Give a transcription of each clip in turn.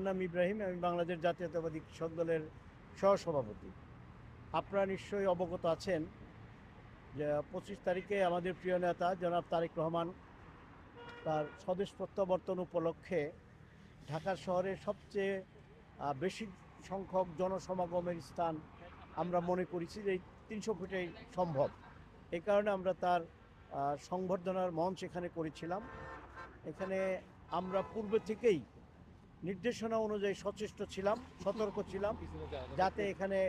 নাম ইব্রাহিম, আমি বাংলাদেশ জাতীয়তাবাদী কৃষক দলের সহসভাপতি। আপনারা নিশ্চয়ই অবগত আছেন যে 25 তারিখে আমাদের প্রিয় নেতা জনাব তারেক রহমান তার স্বদেশ প্রত্যাবর্তন উপলক্ষে ঢাকা শহরের সবচেয়ে বেশি সংখ্যক জনসমাগমের স্থান আমরা মনে করেছি যে এই 300 ফিটেই সম্ভব। এই কারণে আমরা তার সংবর্ধনার মঞ্চ এখানে করেছিলাম। এখানে আমরা পূর্বে থেকেই নির্দেশনা অনুযায়ী সচেষ্ট ছিলাম, সতর্ক ছিলাম যাতে এখানে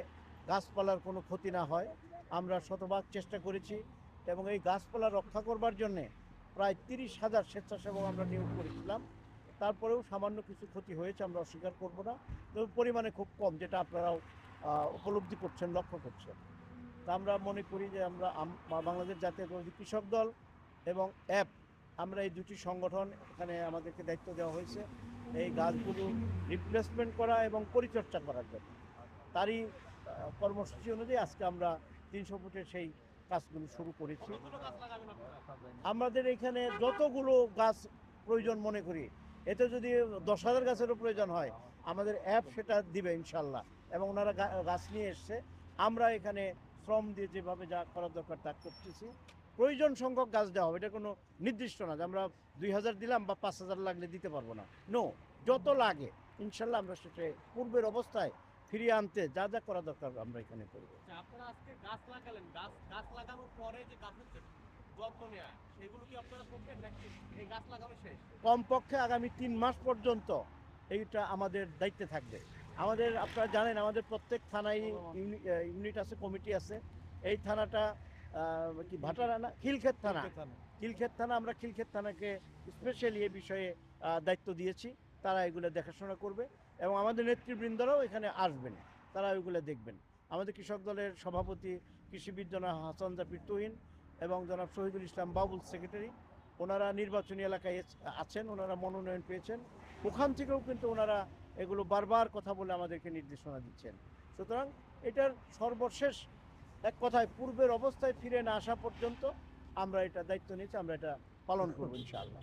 গাছপালার কোনো ক্ষতি না হয়। আমরা শতভাগ চেষ্টা করেছি এবং এই গাছপালা রক্ষা করবার জন্যে প্রায় 30,000 স্বেচ্ছাসেবক আমরা নিয়োগ করেছিলাম। তারপরেও সামান্য কিছু ক্ষতি হয়েছে, আমরা অস্বীকার করব না, তবে পরিমাণে খুব কম, যেটা আপনারাও উপলব্ধি করছেন, লক্ষ্য করছেন। তা আমরা মনে করি যে আমরা বাংলাদেশ জাতীয়তাবাদী কৃষক দল এবং অ্যাপ, আমরা এই দুটি সংগঠন এখানে আমাদেরকে দায়িত্ব দেওয়া হয়েছে এই গাছগুলো রিপ্লেসমেন্ট করা এবং পরিচর্যা করার জন্য। তারই কর্মসূচি অনুযায়ী আজকে আমরা 300 ফুটের সেই কাজগুলো শুরু করেছি। আমাদের এখানে যতগুলো গাছ প্রয়োজন মনে করি, এতে যদি 10,000 গাছেরও প্রয়োজন হয় আমাদের অ্যাপ সেটা দিবে ইনশাল্লাহ, এবং ওনারা গাছ নিয়ে এসছে। আমরা এখানে শ্রম দিয়ে যেভাবে যা করার দরকার তা করতেছি। প্রয়োজন সংখ্যক গাছ দেওয়া হবে, এটা কোনো নির্দিষ্ট না যে আমরা 2,000 দিলাম বা 5,000 লাগলে দিতে পারবো না। নো, যত লাগে ইনশাল্লাহ আমরা সেটা পূর্বের অবস্থায় ফিরিয়ে আনতে যা যা করা দরকার আমরা এখানে করব। আপনারা আজকে গাছ লাগালেন, গাছ লাগানোর পরে যে গাছের যত্ন নেওয়া, সেগুলো কি আপনারা করবেন নাকি এই গাছ লাগানো শেষ? কমপক্ষে আগামী 3 মাস পর্যন্ত এইটা আমাদের দায়িত্বে থাকবে। আমাদের, আপনারা জানেন, আমাদের প্রত্যেক থানায় ইউনিট আছে, কমিটি আছে। এই থানাটা কি ভাটারা না, খিলক্ষেত থানা। খিলক্ষেত থানা, আমরা খিলক্ষেত থানাকে স্পেশালি এ বিষয়ে দায়িত্ব দিয়েছি। তারা এগুলো দেখাশোনা করবে এবং আমাদের নেতৃবৃন্দরাও এখানে আসবেন, তারা ওইগুলো দেখবেন। আমাদের কৃষক দলের সভাপতি কৃষিবিদ জনাব হাসান জাফির তুহিন এবং জনাব শহীদুল ইসলাম বাবুল সেক্রেটারি, ওনারা নির্বাচনী এলাকায় আছেন, ওনারা মনোনয়ন পেয়েছেন। ওখান থেকেও কিন্তু ওনারা এগুলো বারবার কথা বলে আমাদেরকে নির্দেশনা দিচ্ছেন। সুতরাং এটার সর্বশেষ এক কথায় পূর্বের অবস্থায় ফিরে না আসা পর্যন্ত আমরা এটা দায়িত্ব নিয়েছি, আমরা এটা পালন করবো ইনশাআল্লাহ।